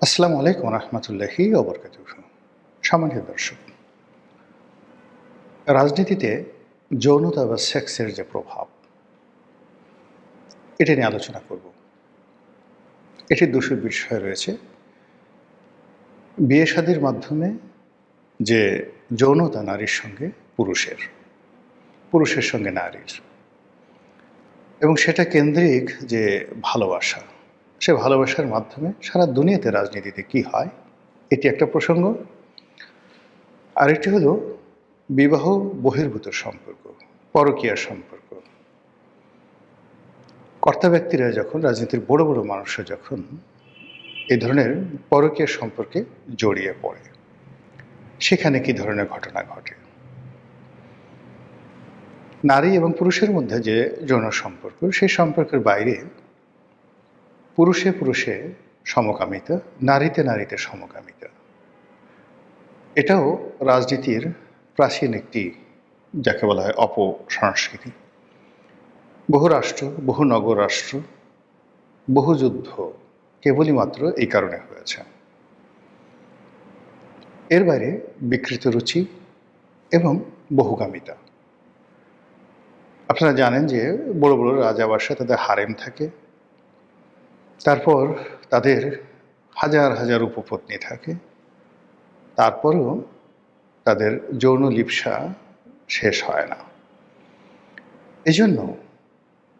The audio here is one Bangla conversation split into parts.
আসসালামু আলাইকুম রহমতুল্লাহি ওবরকাতুহ। সম্মানিত দর্শক, রাজনীতিতে যৌনতা বা সেক্সের যে প্রভাব, এটা নিয়ে আলোচনা করব। এটির দুটো বিষয় রয়েছে। বিয়ে শাদীর মাধ্যমে যে যৌনতা নারীর সঙ্গে পুরুষের, পুরুষের সঙ্গে নারীর, এবং সেটা কেন্দ্রিক যে ভালোবাসা, সে ভালোবাসার মাধ্যমে সারা দুনিয়াতে রাজনীতিতে কি হয়, এটি একটা প্রসঙ্গ। আরেকটি হলো বিবাহ বহির্ভূত সম্পর্ক, পরকীয়া সম্পর্ক। কর্তা ব্যক্তিরা যখন, রাজনীতির বড় বড় মানুষরা যখন এই ধরনের পরকীয়া সম্পর্কে জড়িয়ে পড়ে, সেখানে কি ধরনের ঘটনা ঘটে। নারী এবং পুরুষের মধ্যে যে যৌন সম্পর্ক, সেই সম্পর্কের বাইরে পুরুষে পুরুষে সমকামিতা, নারীতে নারীতে সমকামিতা, এটাও রাজনীতির প্রাচীন একটি, যাকে বলা হয় অপসংস্কৃতি। বহু রাষ্ট্র, বহু নগর রাষ্ট্র, বহু যুদ্ধ কেবলই মাত্র এই কারণে হয়েছে। এর বাইরে বিকৃত রুচি এবং বহুগামিতা। আপনারা জানেন যে বড় বড় রাজাবাসায় তাদের হারেম থাকে, তারপর তাদের হাজার হাজার উপপত্নী থাকে, তারপরেও তাদের যৌন লিপ্সা শেষ হয় না। এজন্য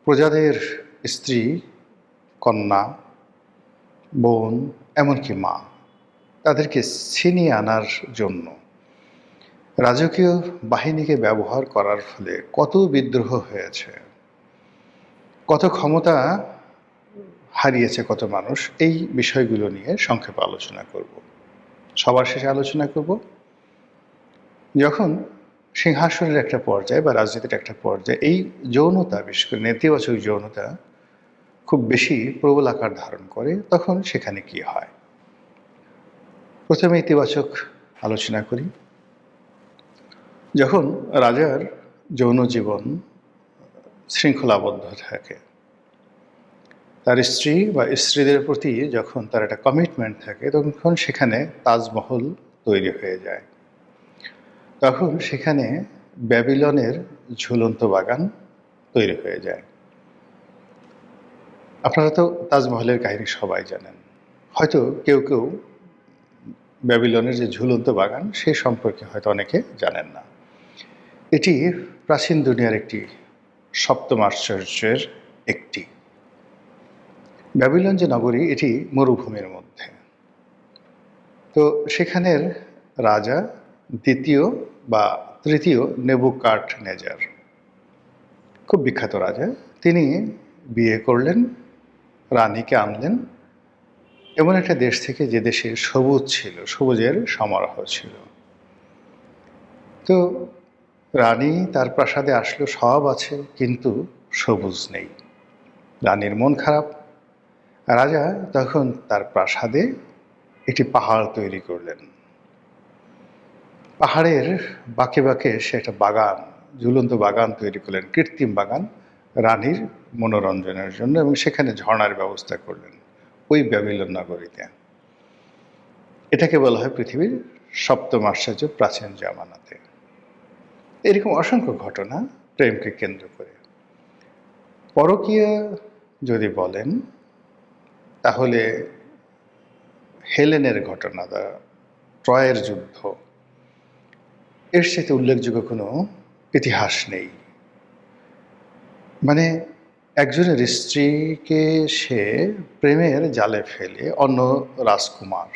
প্রজাদের স্ত্রী, কন্যা, বোন, এমনকি মা, তাদেরকে ছিনিয়ে আনার জন্য রাজকীয় বাহিনীকে ব্যবহার করার ফলে কত বিদ্রোহ হয়েছে, কত ক্ষমতা হারিয়েছে কত মানুষ, এই বিষয়গুলো নিয়ে সংক্ষেপে আলোচনা করব। সবার শেষে আলোচনা করব যখন সিংহাসনের একটা পর্যায়ে বা রাজনীতির একটা পর্যায়ে এই যৌনতা, বিশেষ করে নেতিবাচক যৌনতা খুব বেশি প্রবল আকার ধারণ করে, তখন সেখানে কি হয়। প্রথমে ইতিবাচক আলোচনা করি। যখন রাজার যৌন জীবন শৃঙ্খলাবদ্ধ থাকে, তার স্ত্রী বা স্ত্রীদের প্রতি যখন তার একটা কমিটমেন্ট থাকে, তখন সেখানে তাজমহল তৈরি হয়ে যায়। তখন সেখানে ব্যাবিলনের ঝুলন্ত বাগান তৈরি হয়ে যায়। আপনারা তো তাজমহলের কাহিনী সবাই জানেন, হয়তো কেউ কেউ ব্যাবিলনের যে ঝুলন্ত বাগান সে সম্পর্কে হয়তো অনেকে জানেন না। এটি প্রাচীন দুনিয়ার একটি সপ্তম আশ্চর্যের একটি। ব্যাবিলন যে নগরী, এটি মরুভূমির মধ্যে। তো সেখানের রাজা দ্বিতীয় বা তৃতীয় নেবুকাডনেজার, খুব বিখ্যাত রাজা, তিনি বিয়ে করলেন, রানীকে আনলেন এমন একটা দেশ থেকে যে দেশে সবুজ ছিল, সবুজের সমারোহ ছিল। তো রানী তার প্রাসাদে আসলো, সব আছে কিন্তু সবুজ নেই। রানীর মন খারাপ। রাজা তখন তার প্রাসাদে একটি পাহাড় তৈরি করলেন। পাহাড়ের বাঁকে বাঁকে সে একটা বাগান, ঝুলন্ত বাগান তৈরি করলেন, কৃত্রিম বাগান, রানীর মনোরঞ্জনের জন্য, এবং সেখানে ঝর্ণার ব্যবস্থা করলেন ওই ব্যাবিলন নগরীতে। এটাকে বলা হয় পৃথিবীর সপ্তম আশ্চর্য প্রাচীন জামানাতে। এরকম অসংখ্য ঘটনা প্রেমকে কেন্দ্র করে। পরকীয়া যদি বলেন তাহলে হেলেনের ঘটনা, ট্রয়ের যুদ্ধ, এর সাথে উল্লেখযোগ্য কোনো ইতিহাস নেই। মানে একজনের স্ত্রীকে সে প্রেমের জালে ফেলে অন্য রাজকুমার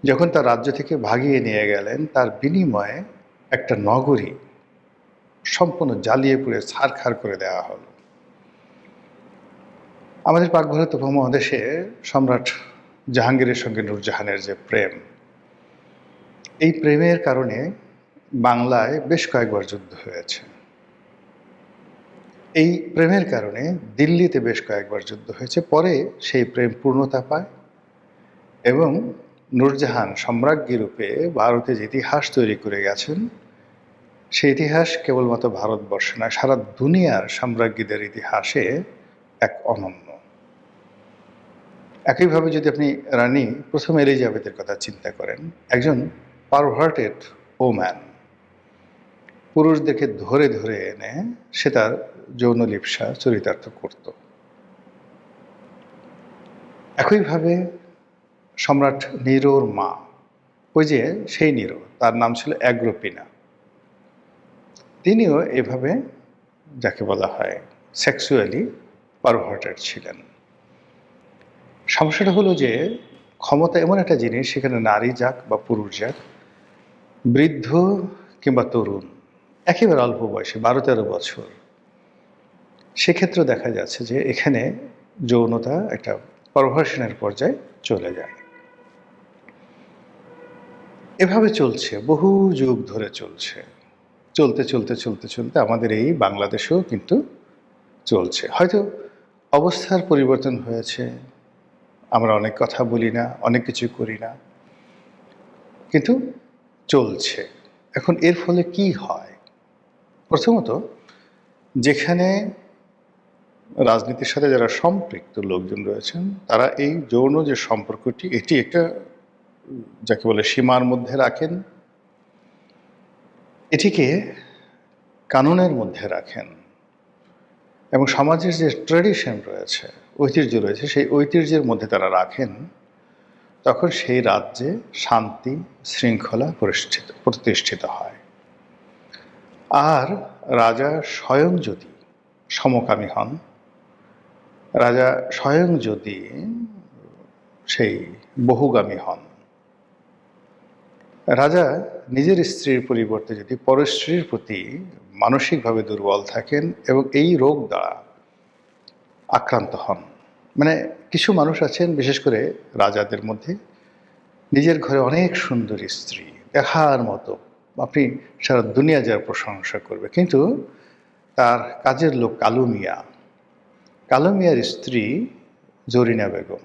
যখন তার রাজ্য থেকে ভাগিয়ে নিয়ে গেলেন, তার বিনিময়ে একটা নগরী সম্পূর্ণ জ্বালিয়ে পুড়ে ছারখার করে দেওয়া হলো। আমাদের পাক ভারত উপমহাদেশে সম্রাট জাহাঙ্গীরের সঙ্গে নূরজাহানের যে প্রেম, এই প্রেমের কারণে বাংলায় বেশ কয়েকবার যুদ্ধ হয়েছে। এই প্রেমের কারণে দিল্লিতে বেশ কয়েকবার যুদ্ধ হয়েছে। পরে সেই প্রেম পূর্ণতা পায় এবং নূরজাহান সম্রাজ্ঞী রূপে ভারতে যে ইতিহাস তৈরি করে গেছেন, সেই ইতিহাস কেবলমাত্র ভারতবর্ষে নয়, সারা দুনিয়ার সাম্রাজ্ঞীদের ইতিহাসে এক অনন্য। একইভাবে যদি আপনি রানী প্রথম এলিজাবেথের কথা চিন্তা করেন, একজন পারভার্টেড ওম্যান, পুরুষদেরকে ধরে ধরে এনে সে তার যৌন লিপ্সা চরিতার্থ করত। একইভাবে সম্রাট নিরোর মা, ওই যে সেই নিরো, তার নাম ছিল অ্যাগ্রোপিনা, তিনিও এভাবে যাকে বলা হয় সেক্সুয়ালি পারভার্টেড ছিলেন। সমস্যাটা হলো যে ক্ষমতা এমন একটা জিনিস, সেখানে নারী যাক বা পুরুষ যাক, বৃদ্ধ কিংবা তরুণ, একেবারে অল্প বয়সে 12-13 বছর, সেক্ষেত্রে দেখা যাচ্ছে যে এখানে যৌনতা একটা পারভার্সনের পর্যায়ে চলে যায়। এভাবে চলছে, বহু যুগ ধরে চলছে, চলতে চলতে চলতে চলতে আমাদের এই বাংলাদেশেও কিন্তু চলছে। হয়তো অবস্থার পরিবর্তন হয়েছে, আমরা অনেক কথা বলি না, অনেক কিছু করি না, কিন্তু চলছে। এখন এর ফলে কি হয়? প্রথমত, যেখানে রাজনীতির সাথে যারা সম্পৃক্ত লোকজন রয়েছেন, তারা এই যৌন যে সম্পর্কটি, এটি একটা যাকে বলে সীমার মধ্যে রাখেন, এটিকে কানুনের মধ্যে রাখেন, এবং সমাজের যে ট্র্যাডিশন রয়েছে, ঐতিহ্য রয়েছে, সেই ঐতিহ্যের মধ্যে তারা রাখেন। তখন সেই রাজ্যে শান্তি শৃঙ্খলা প্রতিষ্ঠিত হয়। আর রাজা স্বয়ং যদি সমকামী হন, রাজা স্বয়ং যদি সেই বহুগামী হন, রাজা নিজের স্ত্রীর পরিবর্তে যদি পরস্ত্রীর প্রতি মানসিকভাবে দুর্বল থাকেন এবং এই রোগ দ্বারা আক্রান্ত হন, মানে কিছু মানুষ আছেন, বিশেষ করে রাজাদের মধ্যে, নিজের ঘরে অনেক সুন্দরী স্ত্রী, দেখার মতো, আপনি সারা দুনিয়া যার প্রশংসা করবে, কিন্তু তার কাজের লোক কালু মিয়া, কালু মিয়ার স্ত্রী জরিনা বেগম,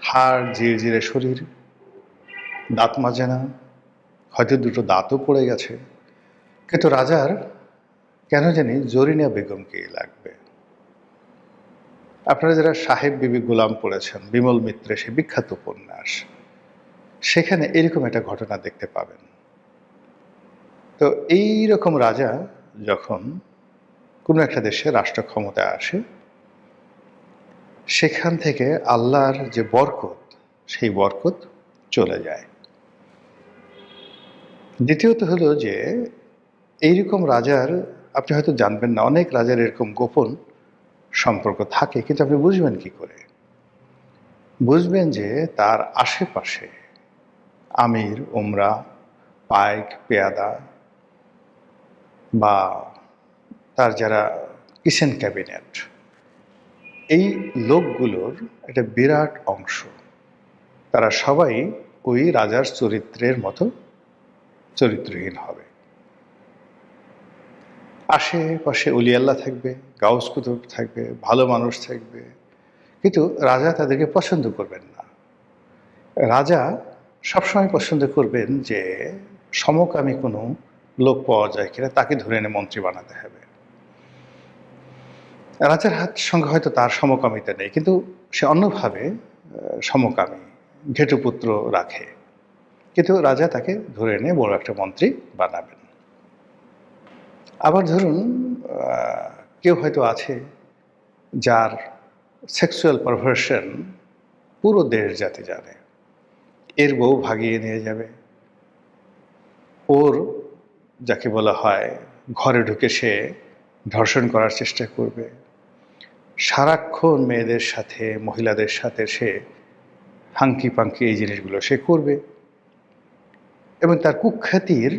হাড় জিরে শরীর, দাঁত মাজে না, হয়তো দুটো দাঁতও পড়ে গেছে, কিন্তু রাজার কেন জানি জরিনা বেগমকে লাগবে। আপনারা যারা সাহেব বিবি গোলাম পড়েছেন, বিমল মিত্রের সে বিখ্যাত উপন্যাস, সেখানে এরকম একটা ঘটনা দেখতে পাবেন। তো এই রকম রাজা যখন কোনো একটা দেশে রাষ্ট্র ক্ষমতায় আসে, সেখান থেকে আল্লাহর যে বরকত, সেই বরকত চলে যায়। দ্বিতীয়ত হলো যে এইরকম রাজার, আপনি হয়তো জানবেন না, অনেক রাজার এরকম গোপন সম্পর্ক থাকে, কিন্তু আপনি বুঝবেন কি করে? বুঝবেন যে তার আশেপাশে আমির, উমরা, পাইক, পেয়াদা বা তার যারা কিচেন ক্যাবিনেট, এই লোকগুলোর একটা বিরাট অংশ, তারা সবাই ওই রাজার চরিত্রের মতো চরিত্রহীন হবে। আশেপাশে উলিয়াল্লাহ থাকবে, গাউস কুতুব থাকবে, ভালো মানুষ থাকবে, কিন্তু রাজা তাদেরকে পছন্দ করবেন না। রাজা সবসময় পছন্দ করবেন যে সমকামী কোনো লোক পাওয়া যায় কিনা, তাকে ধরে এনে মন্ত্রী বানাতে হবে। রাজার সঙ্গে হয়তো তার সমকামিতা নেই, কিন্তু সে অন্যভাবে সমকামী ঘেটুপুত্র রাখে, কিন্তু রাজা তাকে ধরে এনে বড় একটা মন্ত্রী বানাবেন। আবার ধরুন কেউ হয়তো আছে যার সেক্সুয়াল পারভার্সন পুরো দেশ জাতি জানে, এর বউ ভাগিয়ে নিয়ে যাবে, ওর যাকে বলা হয় ঘরে ঢুকে সে ধর্ষণ করার চেষ্টা করবে, সারাক্ষণ মেয়েদের সাথে মহিলাদের সাথে সে হাঙ্কি পাঙ্কি এই জিনিসগুলো সে করবে, এবং তার কুখ্যাতির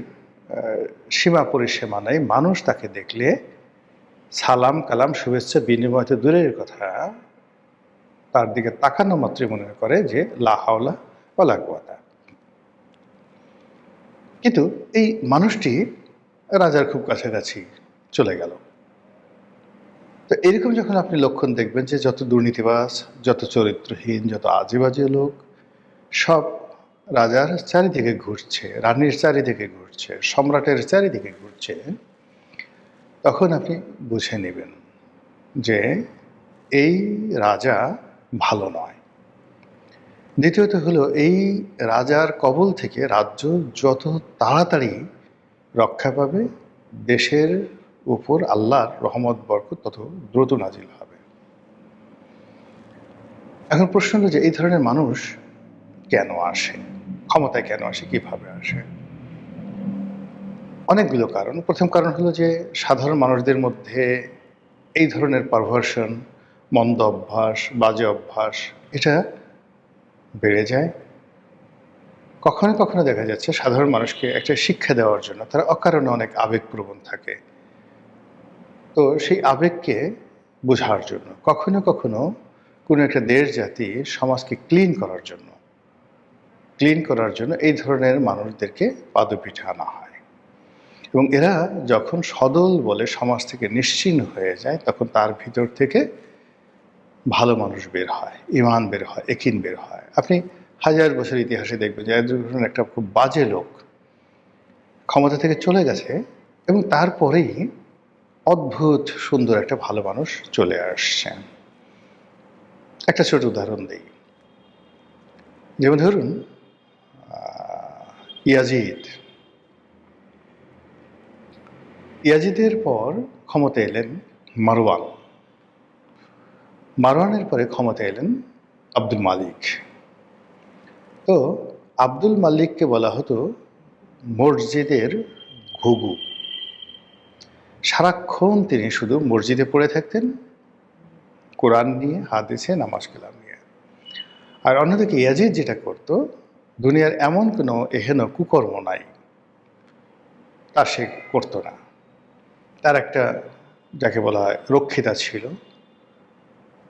সীমা পরিসীমা নাই। মানুষ তাকে দেখলে সালাম কালাম শুভেচ্ছা বিনিময় তো দূরের কথা, তার দিকে তাকানো মাত্রই মনে করে যে লা হাওলা ওয়ালা কুওয়াতা। কিন্তু এই মানুষটি রাজার খুব কাছাকাছি চলে গেল। তো এরকম যখন আপনি লক্ষণ দেখবেন যে যত দুর্নীতিবাজ, যত চরিত্রহীন, যত আজে বাজে লোক, সব রাজার চারিদিকে ঘুরছে, রানীর চারিদিকে ঘুরছে, সম্রাটের চারিদিকে ঘুরছে, তখন আপনি বুঝে নেবেন যে এই রাজা ভালো নয়। দ্বিতীয়ত হলো এই রাজার কবল থেকে রাজ্য যত তাড়াতাড়ি রক্ষা পাবে, দেশের উপর আল্লাহর রহমত বরকত তত দ্রুত নাজিল হবে। এখন প্রশ্ন হলো যে এই ধরনের মানুষ কেন আসে, ক্ষমতায় কেন আসে, কিভাবে আসে? অনেকগুলো কারণ। প্রথম কারণ হলো যে সাধারণ মানুষদের মধ্যে এই ধরনের পারভার্সন, মন্দ অভ্যাস, বাজে অভ্যাস এটা বেড়ে যায়। কখনো কখনো দেখা যাচ্ছে সাধারণ মানুষকে একটা শিক্ষা দেওয়ার জন্য তারা অকারণে অনেক আবেগপ্রবণ থাকে। তো সেই আবেগকে বোঝার জন্য কখনো কখনো কোনো একটা দেশ জাতি সমাজকে ক্লিন করার জন্য এই ধরনের মানুষদেরকে পাদপীঠে আনা হয়। এবং এরা যখন সদল বলে সমাজ থেকে নিশ্চিহ্ন হয়ে যায়, তখন তার ভিতর থেকে ভালো মানুষ বের হয়, ঈমান বের হয়, একিন বের হয়। আপনি হাজার বছর ইতিহাসে দেখবেন যে ধরুন একটা খুব বাজে লোক ক্ষমতা থেকে চলে গেছে এবং তারপরেই অদ্ভুত সুন্দর একটা ভালো মানুষ চলে আসছে। একটা ছোট উদাহরণ দিই। যেমন ধরুন ইয়াজিদ। ইয়াজিদের পর ক্ষমতা এলেন মারওয়ান। মারওয়ানের পরে ক্ষমতা এলেন আব্দুল মালিক। তো আব্দুল মালিককে বলা হতো মসজিদের ঘুঘু। সারাক্ষণ তিনি শুধু মসজিদে পড়ে থাকতেন, কোরআন নিয়ে, হাদিসে, নামাজ কালাম নিয়ে। আর অন্যদিকে ইয়াজিদ যেটা করত, দুনিয়ার এমন কোনো এহেন কুকর্ম নাই তা সে করতো না। তার একটা যাকে বলা হয় রক্ষিতা ছিল।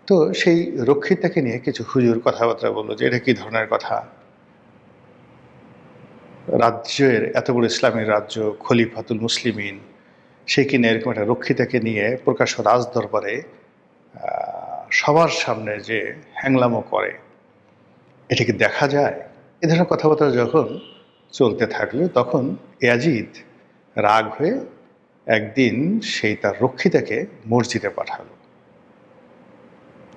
তো সেই রক্ষিতাকে নিয়ে কিছু হুজুর কথাবার্তা বললো যে এটা কি ধরনের কথা, রাজ্যের এত বড় ইসলামী রাজ্য, খলিফাতুল মুসলিমিন, সে কিনা এরকম একটা রক্ষিতাকে নিয়ে প্রকাশ্য রাজ দরবারে সবার সামনে যে হ্যাংলামো করে, এটা কি দেখা যায়? এ ধরনের কথাবার্তা যখন চলতে থাকলো, তখন ইয়াজিদ রাগ হয়ে একদিন সেই তার রক্ষিতাকে মসজিদে পাঠালো।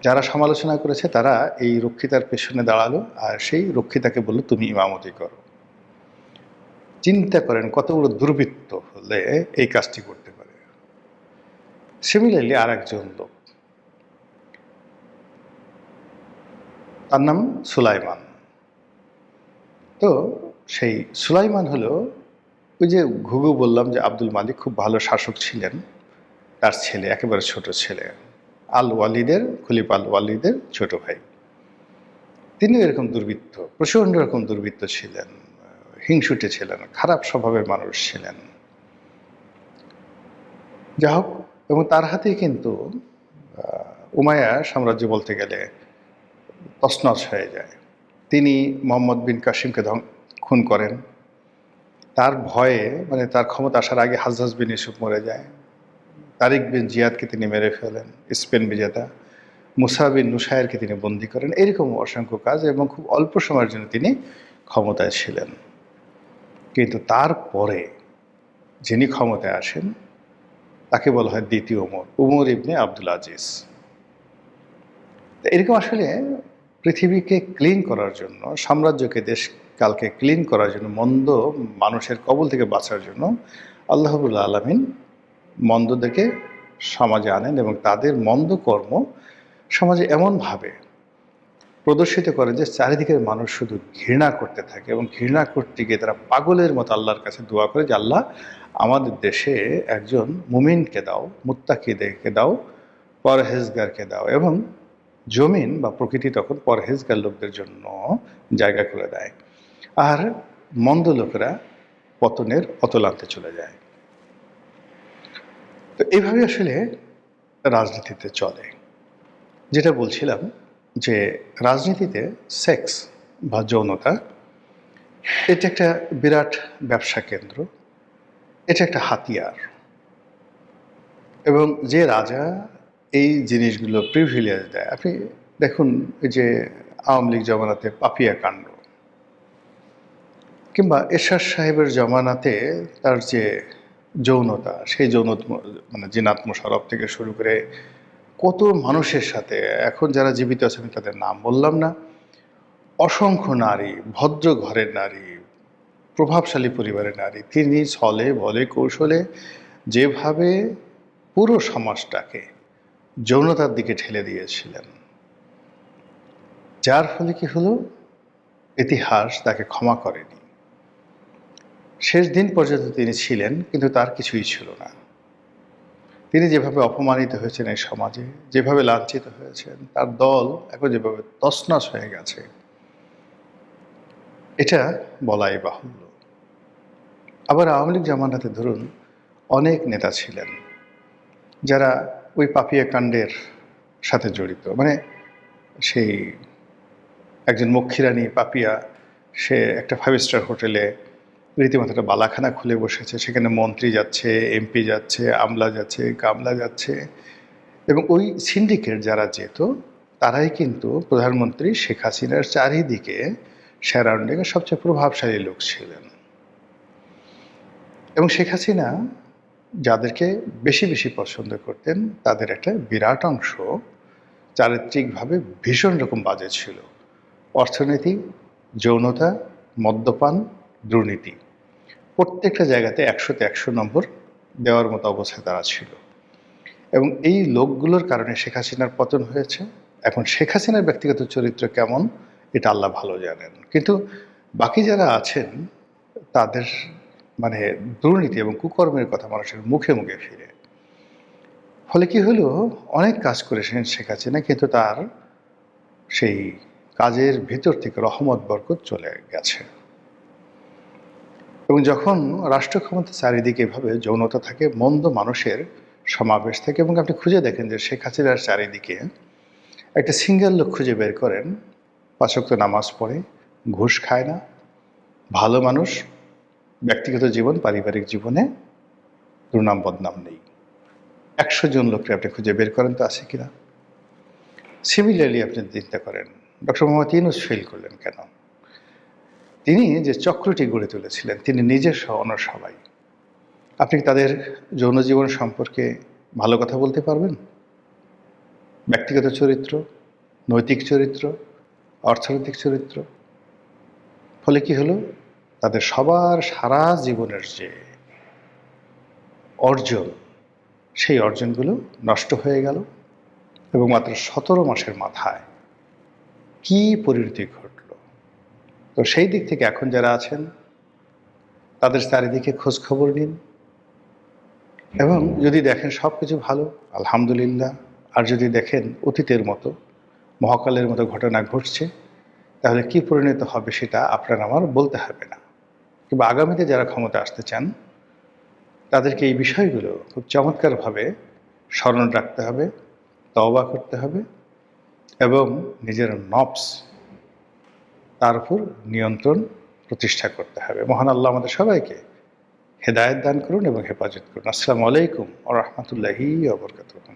যারা সমালোচনা করেছে তারা এই রক্ষিতার পেছনে দাঁড়ালো আর সেই রক্ষিতাকে বলল তুমি ইমামতি করো। চিন্তা করেন কত বড় দুর্বৃত্ত হলে এই কাজটি করতে পারে। সিমিলারলি আর একজন লোক, তার নাম সুলাইমান। তো সেই সুলাইমান হলো ওই যে ঘুঘু বললাম যে আব্দুল মালিক খুব ভালো শাসক ছিলেন, তার ছেলে, একেবারে ছোট ছেলে, আল ওয়ালিদের, খলিফা আল ওয়ালিদের ছোট ভাই। তিনি এরকম দুর্বৃত্ত, প্রচণ্ড রকম দুর্বৃত্ত ছিলেন, হিংসুটে ছিলেন, খারাপ স্বভাবের মানুষ ছিলেন। যা হোক, এবং তার হাতেই কিন্তু উমাইয়া সাম্রাজ্য বলতে গেলে তছনছ হয়ে যায়। তিনি মোহাম্মদ বিন কাসিমকে খুন করেন। তার ভয়ে, মানে তার ক্ষমতা আসার আগে হাজ্জাজ বিন ইউসুফ মরে যায়। তারিক বিন জিয়াদকে তিনি মেরে ফেলেন, স্পেন বিজেতা। মুসা বিন নুসায়েরকে তিনি বন্দী করেন। এরকম অসংখ্য কাজ, এবং খুব অল্প সময়ের জন্য তিনি ক্ষমতায় ছিলেন। কিন্তু তারপরে যিনি ক্ষমতায় আসেন তাকে বলা হয় দ্বিতীয় উমর ইবনে আব্দুল আজিজ। এরকম আসলে পৃথিবীকে ক্লিন করার জন্য, সাম্রাজ্যকে, দেশকালকে ক্লিন করার জন্য, মন্দ মানুষের কবল থেকে বাঁচার জন্য আল্লাহ রাব্বুল আলামিন মন্দদেরকে সমাজে আনেন এবং তাদের মন্দ কর্ম সমাজে এমনভাবে প্রদর্শিত করেন যে চারিদিকের মানুষ শুধু ঘৃণা করতে থাকে, এবং ঘৃণা করতে গিয়ে তারা পাগলের মতো আল্লাহর কাছে দোয়া করে যে আল্লাহ আমাদের দেশে একজন মুমিনকে দাও, মুত্তাকিদেরকে দাও, পরহেজগারকে দাও, এবং জমিন বা প্রকৃতি তখন পরহেজগার লোকদের জন্য জায়গা করে দেয়, আর মন্দ লোকেরা পতনের অতলান্তে চলে যায়। তো এইভাবে আসলে রাজনীতিতে চলে। যেটা বলছিলাম যে রাজনীতিতে সেক্স বা যৌনতা এটা একটা বিরাট ব্যবসা কেন্দ্র, এটা একটা হাতিয়ার। এবং যে রাজা এই জিনিসগুলো প্রিভিলেজ দেয়, আপনি দেখুন এই যে আওয়ামী লীগ জমানাতে পাপিয়া কাণ্ড, কিংবা এরশাদ সাহেবের জমানাতে তার যে যৌনতা, সেই যৌনতা মানে জিনাত মোশাররফ থেকে শুরু করে কত মানুষের সাথে, এখন যারা জীবিত আছেন তাদের নাম বললাম না, অসংখ্য নারী, ভদ্র ঘরের নারী, প্রভাবশালী পরিবারের নারী, তিনি ছলে বলে কৌশলে যেভাবে পুরো সমাজটাকে যৌনতার দিকে ঠেলে দিয়েছিলেন, যার ফলে কি হলো, ইতিহাস তাকে ক্ষমা করেনি। শেষ দিন পর্যন্ত তিনি ছিলেন, কিন্তু তার কিছুই ছিল না। তিনি যেভাবে অপমানিত হয়েছেন এই সমাজে, যেভাবে লাঞ্ছিত হয়েছেন, তার দল এখন যেভাবে তছনছ হয়ে গেছে, এটা বলাই বাহুল্য। আবার আওয়ামী লীগ জামানাতে ধরুন অনেক নেতা ছিলেন যারা ওই পাপিয়া কাণ্ডের সাথে জড়িত। মানে সেই একজন মক্ষীরানী পাপিয়া, সে একটা 5 স্টার হোটেলে রীতিমতো একটা বালাখানা খুলে বসেছে, সেখানে মন্ত্রী যাচ্ছে, এমপি যাচ্ছে, আমলা যাচ্ছে, কামলা যাচ্ছে, এবং ওই সিন্ডিকেট যারা যেত তারাই কিন্তু প্রধানমন্ত্রী শেখ হাসিনার চারিদিকে সারাউন্ডিংয়ে সবচেয়ে প্রভাবশালী লোক ছিলেন। এবং শেখ হাসিনা যাদেরকে বেশি বেশি পছন্দ করতেন তাদের একটা বিরাট অংশ চারিত্রিকভাবে ভীষণ রকম বাজে ছিল। অর্থনীতি, যৌনতা, মদ্যপান, দুর্নীতি, প্রত্যেকটা জায়গাতে 100তে 100 নম্বর দেওয়ার মতো অবস্থায় তারা ছিল। এবং এই লোকগুলোর কারণে শেখ হাসিনার পতন হয়েছে। এখন শেখ হাসিনার ব্যক্তিগত চরিত্র কেমন এটা আল্লাহ ভালো জানেন, কিন্তু বাকি যারা আছেন তাদের মানে দুর্নীতি এবং কুকর্মের কথা মানুষের মুখে মুখে ফিরে। ফলে কি হলো, অনেক কাজ করেছেন শেখ হাসিনা, কিন্তু তার সেই কাজের ভিতর থেকে রহমত বরকত চলে গেছে। এবং যখন রাষ্ট্র ক্ষমতা চারিদিকে এভাবে যৌনতা থাকে, মন্দ মানুষের সমাবেশ থাকে, এবং আপনি খুঁজে দেখেন যে শেখ হাসিনার চারিদিকে একটা সিঙ্গেল লোক খুঁজে বের করেন, 5 ওয়াক্ত নামাজ পড়ে, ঘুষ খায় না, ভালো মানুষ, ব্যক্তিগত জীবন পারিবারিক জীবনে দুর্নাম বদনাম নেই। 100 জন লোককে আপনি খুঁজে বের করেন তো আছে কিনা? সিমিলারলি আপনি চিন্তা করেন ডক্টর মোহাম্মদ ইউনূস ফেল করলেন কেন? তিনি যে চক্রটি গড়ে তুলেছিলেন, তিনি নিজের সহ অন্য সবাই, আপনি কি তাদের যৌন জীবন সম্পর্কে ভালো কথা বলতে পারবেন? ব্যক্তিগত চরিত্র, নৈতিক চরিত্র, অর্থনৈতিক চরিত্র। ফলে কি হলো, তাদের সবার সারা জীবনের যে অর্জন, সেই অর্জনগুলো নষ্ট হয়ে গেল। এবং মাত্র 17 মাসের মাথায় কি পরিণতি ঘটল। তো সেই দিক থেকে এখন যারা আছেন তাদের চারিদিকে খোঁজ খবর নিন, এবং যদি দেখেন সব কিছু ভালো, আলহামদুলিল্লাহ। আর যদি দেখেন অতীতের মতো, মহাকালের মতো ঘটনা ঘটছে, তাহলে কি পরিণত হবে সেটা আপনার আমার বলতে হবে না। কিংবা আগামীতে যারা ক্ষমতা আসতে চান তাদেরকে এই বিষয়গুলো খুব চমৎকারভাবে স্মরণ রাখতে হবে, তওবা করতে হবে, এবং নিজের নফস তার উপর নিয়ন্ত্রণ প্রতিষ্ঠা করতে হবে। মহান আল্লাহ আমাদের সবাইকে হেদায়েত দান করুন এবং হেফাজত করুন। আসসালামু আলাইকুম ওয়া রাহমাতুল্লাহি ওয়া বারাকাতুহু।